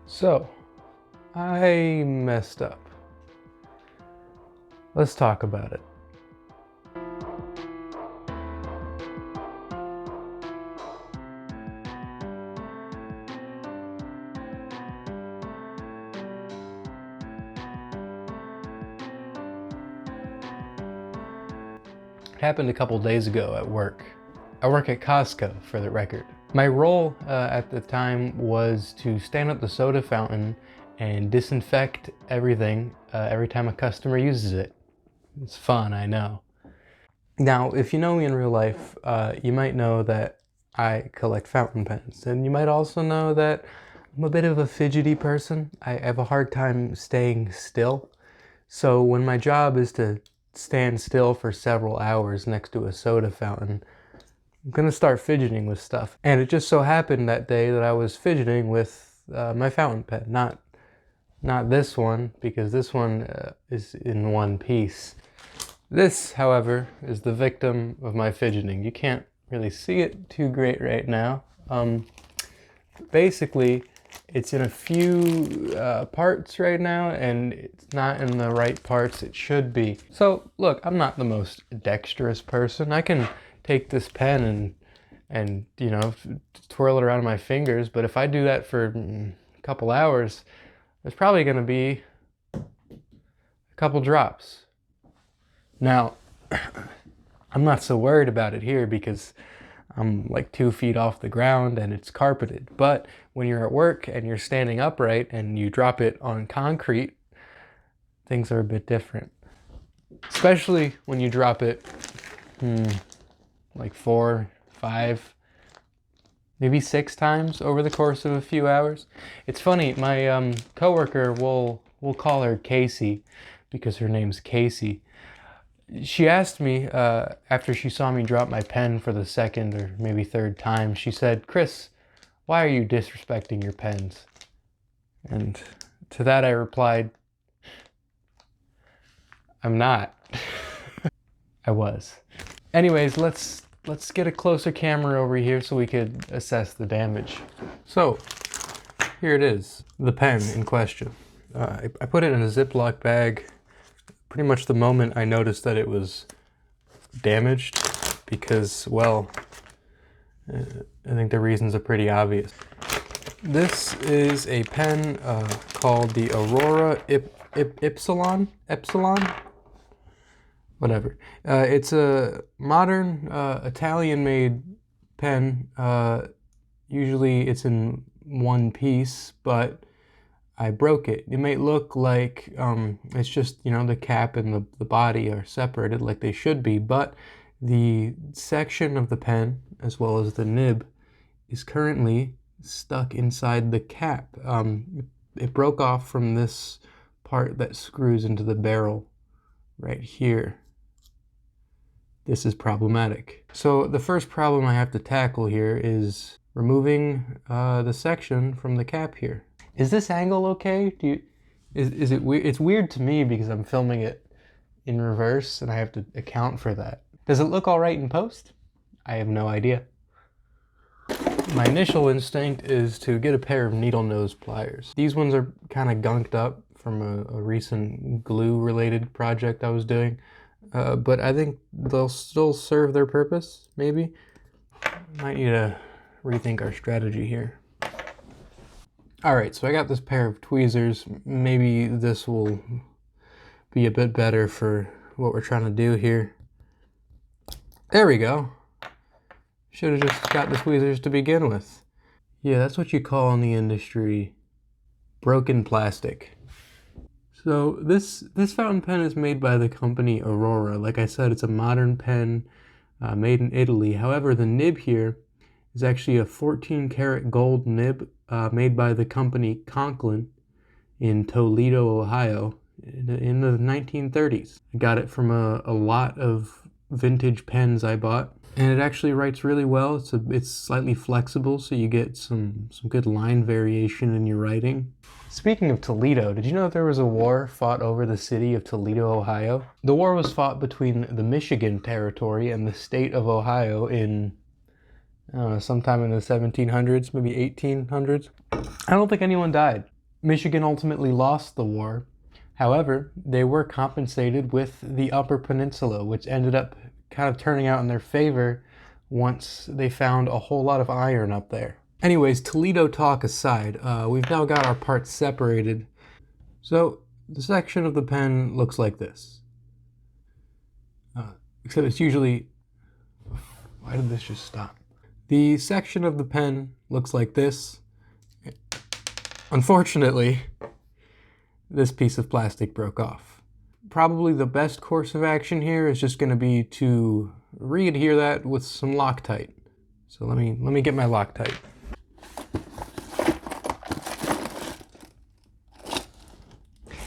So, I messed up. Let's talk about it. It happened a couple days ago at work. I work at Costco, for the record. My role at the time was to stand at the soda fountain and disinfect everything every time a customer uses it. It's fun, I know. Now, if you know me in real life, you might know that I collect fountain pens, and you might also know that I'm a bit of a fidgety person. I have a hard time staying still. So when my job is to stand still for several hours next to a soda fountain, I'm gonna start fidgeting with stuff. And it just so happened that day that I was fidgeting with my fountain pen. Not this one, because this one is in one piece. This, however, is the victim of my fidgeting. You can't really see it too great right now. Basically, it's in a few parts right now, and it's not in the right parts it should be. So, look, I'm not the most dexterous person. I can take this pen and you know, twirl it around my fingers, but if I do that for a couple hours, there's probably going to be a couple drops. Now, I'm not so worried about it here because I'm like 2 feet off the ground and it's carpeted. But when you're at work and you're standing upright and you drop it on concrete, things are a bit different. Especially when you drop it like 4, 5, maybe 6 times over the course of a few hours. It's funny, my coworker, we'll call her Casey because her name's Casey. She asked me, after she saw me drop my pen for the second or maybe third time, she said, "Chris, why are you disrespecting your pens?" And to that I replied, "I'm not." I was. Anyways, let's get a closer camera over here so we could assess the damage. So, here it is, the pen in question. I put it in a Ziploc bag pretty much the moment I noticed that it was damaged because, well, I think the reasons are pretty obvious. This is a pen called the Aurora Epsilon? Whatever. It's a modern Italian-made pen. Usually it's in one piece, but I broke it. It may look like it's just, you know, the cap and the body are separated like they should be, but the section of the pen, as well as the nib, is currently stuck inside the cap. It broke off from this part that screws into the barrel right here. This is problematic. So the first problem I have to tackle here is removing the section from the cap here. Is this angle okay? Is it weird? It's weird to me because I'm filming it in reverse and I have to account for that. Does it look all right in post? I have no idea. My initial instinct is to get a pair of needle nose pliers. These ones are kind of gunked up from a recent glue-related project I was doing, but I think they'll still serve their purpose, maybe. Might need to rethink our strategy here. Alright, so I got this pair of tweezers. Maybe this will be a bit better for what we're trying to do here. There we go. Should have just got the tweezers to begin with. Yeah, that's what you call in the industry broken plastic. So this fountain pen is made by the company Aurora. Like I said, it's a modern pen made in Italy. However, the nib here is actually a 14 karat gold nib made by the company Conklin in Toledo, Ohio in the 1930s. I got it from a lot of vintage pens I bought, and it actually writes really well. It's slightly flexible, so you get some good line variation in your writing. Speaking of Toledo, did you know there was a war fought over the city of Toledo, Ohio? The war was fought between the Michigan Territory and the state of Ohio in sometime in the 1700s, maybe 1800s. I don't think anyone died. Michigan ultimately lost the war. However, they were compensated with the Upper Peninsula, which ended up kind of turning out in their favor once they found a whole lot of iron up there. Anyways, Toledo talk aside, we've now got our parts separated. So the section of the pen looks like this. Except it's usually... Why did this just stop? The section of the pen looks like this. Unfortunately, this piece of plastic broke off. Probably the best course of action here is just going to be to re-adhere that with some Loctite. So let me get my Loctite.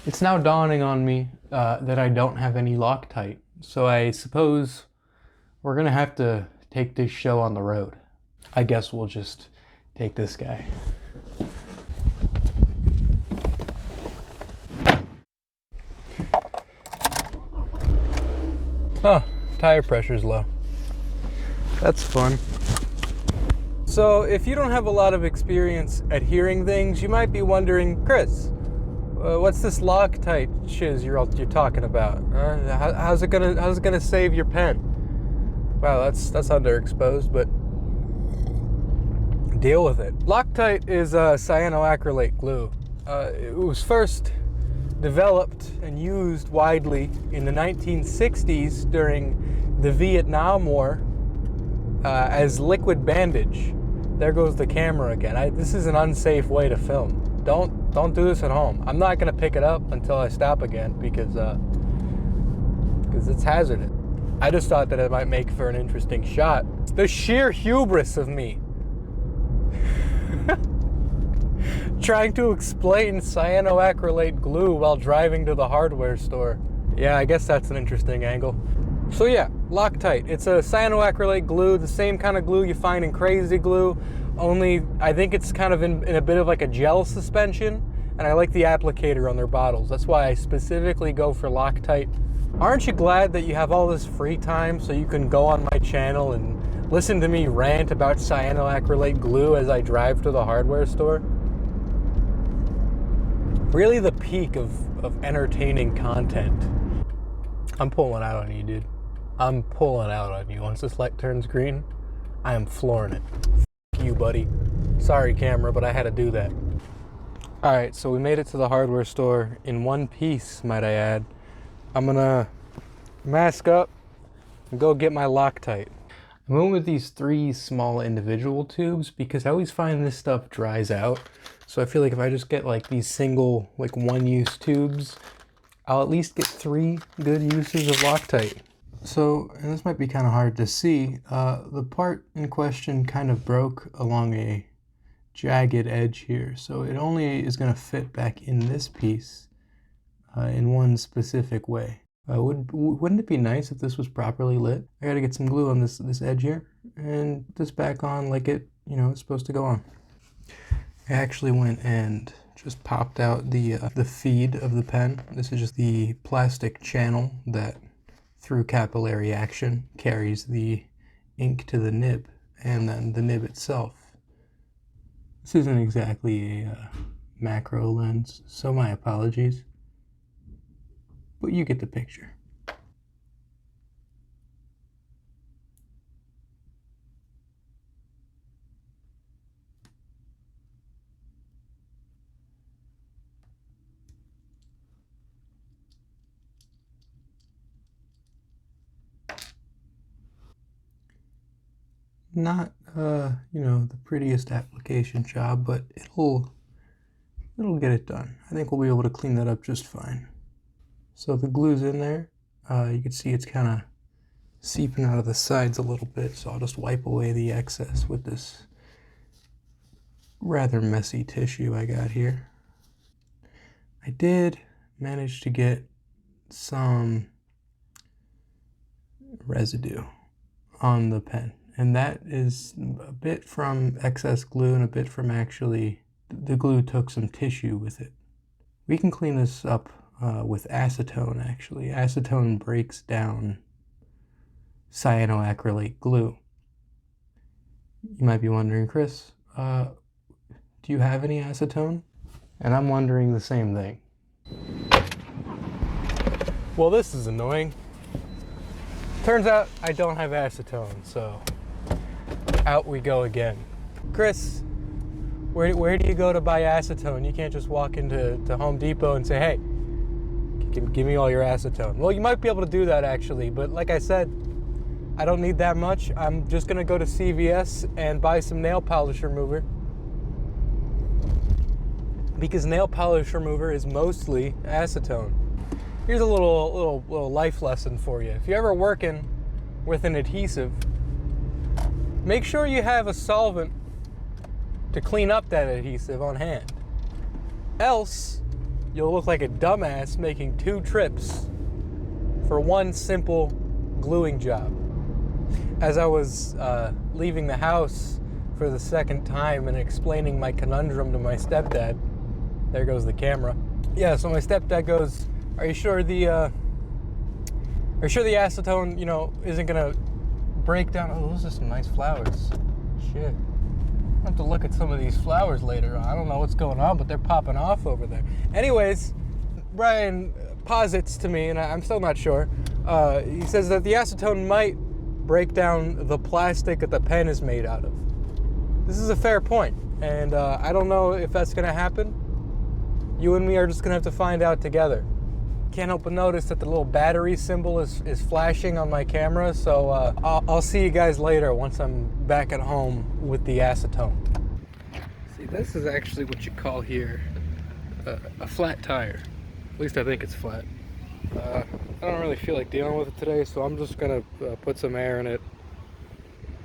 It's now dawning on me that I don't have any Loctite, so I suppose we're gonna have to take this show on the road. I guess we'll just take this guy. Oh, tire pressure's low. That's fun. So if you don't have a lot of experience adhering things, you might be wondering, Chris, what's this Loctite shiz you're talking about? How's it gonna save your pen? Wow, that's underexposed, but deal with it. Loctite is a cyanoacrylate glue. It was first developed and used widely in the 1960s during the Vietnam War as liquid bandage. There goes the camera again. This is an unsafe way to film. Don't do this at home. I'm not gonna pick it up until I stop again because it's hazardous. I just thought that it might make for an interesting shot. The sheer hubris of me trying to explain cyanoacrylate glue while driving to the hardware store. Yeah, I guess that's an interesting angle. So yeah, Loctite. It's a cyanoacrylate glue, the same kind of glue you find in Crazy Glue, only I think it's kind of in a bit of like a gel suspension, and I like the applicator on their bottles. That's why I specifically go for Loctite. Aren't you glad that you have all this free time so you can go on my channel and listen to me rant about cyanoacrylate glue as I drive to the hardware store? Really the peak of entertaining content. I'm pulling out on you, dude. I'm pulling out on you. Once this light turns green, I am flooring it. F you, buddy. Sorry, camera, but I had to do that. Alright, so we made it to the hardware store in one piece, might I add. I'm gonna mask up and go get my Loctite. I'm going with these 3 small individual tubes because I always find this stuff dries out. So I feel like if I just get like these single, like one-use tubes, I'll at least get 3 good uses of Loctite. So, and this might be kind of hard to see, the part in question kind of broke along a jagged edge here. So it only is going to fit back in this piece in one specific way. Wouldn't it be nice if this was properly lit? I gotta get some glue on this edge here and put this back on like it's supposed to go on. I actually went and just popped out the feed of the pen. This is just the plastic channel that, through capillary action, carries the ink to the nib and then the nib itself. This isn't exactly a macro lens, so my apologies. But you get the picture. Not, the prettiest application job, but it'll get it done. I think we'll be able to clean that up just fine. So the glue's in there. You can see it's kind of seeping out of the sides a little bit, so I'll just wipe away the excess with this rather messy tissue I got here. I did manage to get some residue on the pen, and that is a bit from excess glue and a bit from actually the glue took some tissue with it. We can clean this up with acetone, actually. Acetone breaks down cyanoacrylate glue. You might be wondering, Chris, do you have any acetone? And I'm wondering the same thing. Well, this is annoying. Turns out I don't have acetone, so out we go again. Chris, where do you go to buy acetone? You can't just walk into Home Depot and say, hey, give me all your acetone. Well, you might be able to do that actually, but like I said, I don't need that much. I'm just gonna go to CVS and buy some nail polish remover, because nail polish remover is mostly acetone. Here's a little life lesson for you. If you're ever working with an adhesive, make sure you have a solvent to clean up that adhesive on hand. Else, you'll look like a dumbass making 2 trips for one simple gluing job. As I was leaving the house for the second time and explaining my conundrum to my stepdad, there goes the camera. Yeah, so my stepdad goes, Are you sure the acetone, isn't gonna break down? Oh, those are some nice flowers. Shit. I'll have to look at some of these flowers later on. I don't know what's going on, but they're popping off over there. Anyways, Ryan posits to me, and I'm still not sure. He says that the acetone might break down the plastic that the pen is made out of. This is a fair point, and I don't know if that's gonna happen. You and me are just gonna have to find out together. Can't help but notice that the little battery symbol is flashing on my camera, so I'll see you guys later once I'm back at home with the acetone. See, this is actually what you call here a flat tire. At least I think it's flat. I don't really feel like dealing with it today, so I'm just gonna put some air in it,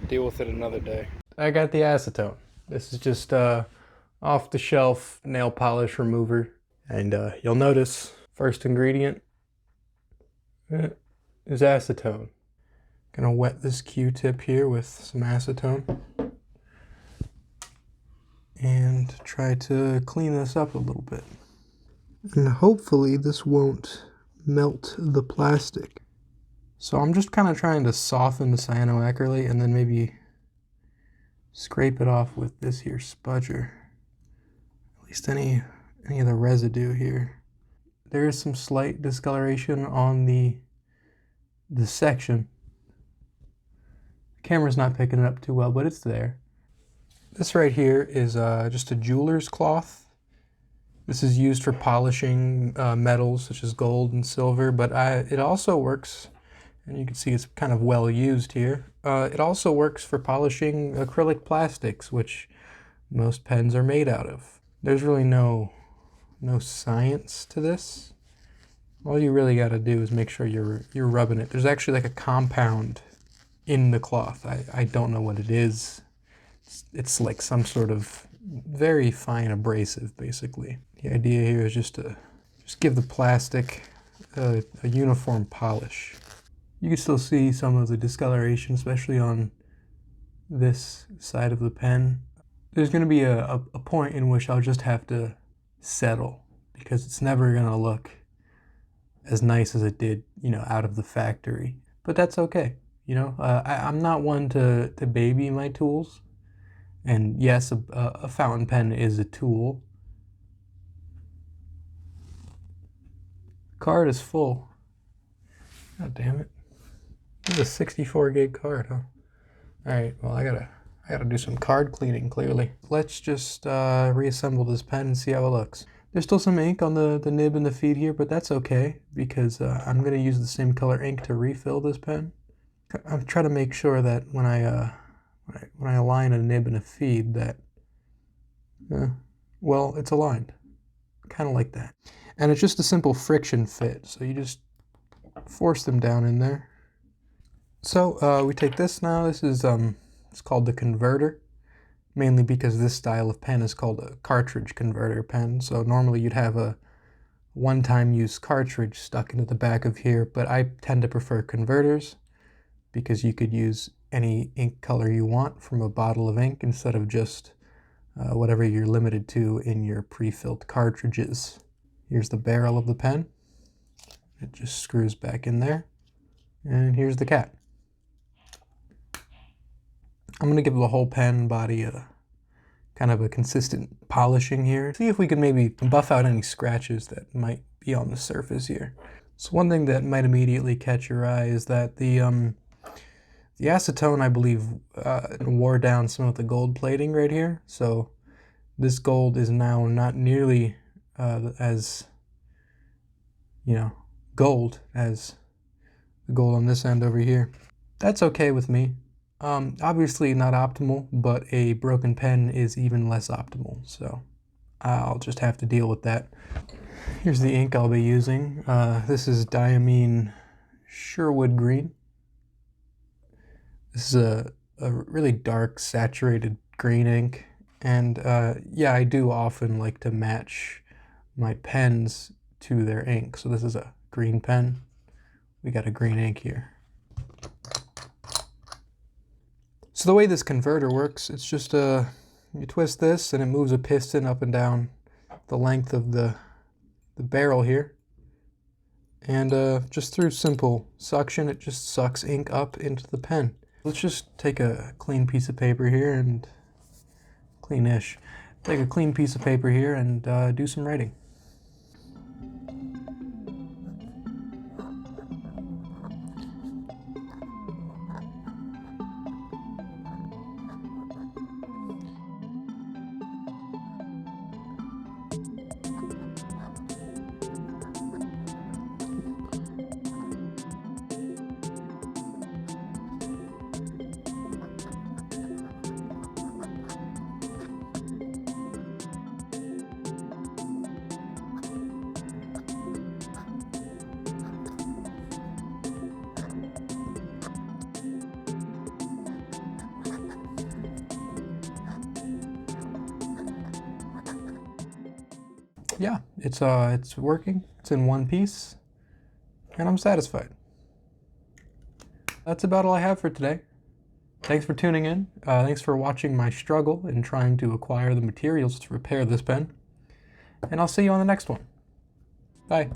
deal with it another day. I got the acetone. This is just off-the-shelf nail polish remover, and you'll notice first ingredient is acetone. Gonna wet this Q-tip here with some acetone and try to clean this up a little bit. And hopefully this won't melt the plastic. So I'm just kind of trying to soften the cyanoacrylate and then maybe scrape it off with this here spudger. At least any of the residue here. There is some slight discoloration on the section. The camera's not picking it up too well, but it's there. This right here is just a jeweler's cloth. This is used for polishing metals such as gold and silver, but it also works, and you can see it's kind of well used here. It also works for polishing acrylic plastics, which most pens are made out of. There's really no science to this. All you really got to do is make sure you're rubbing it. There's actually like a compound in the cloth. I don't know what it is. It's like some sort of very fine abrasive, basically. The idea here is just to give the plastic a uniform polish. You can still see some of the discoloration, especially on this side of the pen. There's going to be a point in which I'll just have to settle, because it's never going to look as nice as it did, out of the factory. But that's okay. I'm not one to baby my tools. And yes, a fountain pen is a tool. Card is full. God damn it. This is a 64 gig card, huh? Alright, well I gotta do some card cleaning, clearly. Let's just reassemble this pen and see how it looks. There's still some ink on the nib and the feed here, but that's okay, because I'm gonna use the same color ink to refill this pen. I'm trying to make sure that when I align a nib and a feed that, well, it's aligned. Kind of like that. And it's just a simple friction fit, so you just force them down in there. So we take this now. This is it's called the converter, mainly because this style of pen is called a cartridge converter pen. So normally you'd have a one-time use cartridge stuck into the back of here, but I tend to prefer converters because you could use any ink color you want from a bottle of ink instead of just whatever you're limited to in your pre-filled cartridges. Here's the barrel of the pen. It just screws back in there. And here's the cap. I'm going to give the whole pen body a kind of a consistent polishing here. See if we can maybe buff out any scratches that might be on the surface here. So one thing that might immediately catch your eye is that the acetone, I believe, wore down some of the gold plating right here. So this gold is now not nearly as, gold as the gold on this end over here. That's okay with me. Obviously not optimal, but a broken pen is even less optimal. So I'll just have to deal with that. Here's the ink I'll be using. This is Diamine Sherwood Green. This is a really dark, saturated green ink. And yeah, I do often like to match my pens to their ink. So this is a green pen. We got a green ink here. So the way this converter works, it's just you twist this and it moves a piston up and down the length of the barrel here. And just through simple suction, it just sucks ink up into the pen. Let's just take a clean piece of paper here and cleanish. Take a clean piece of paper here and do some writing. Yeah, it's working. It's in one piece, and I'm satisfied. That's about all I have for today. Thanks for tuning in. Thanks for watching my struggle in trying to acquire the materials to repair this pen. And I'll see you on the next one. Bye.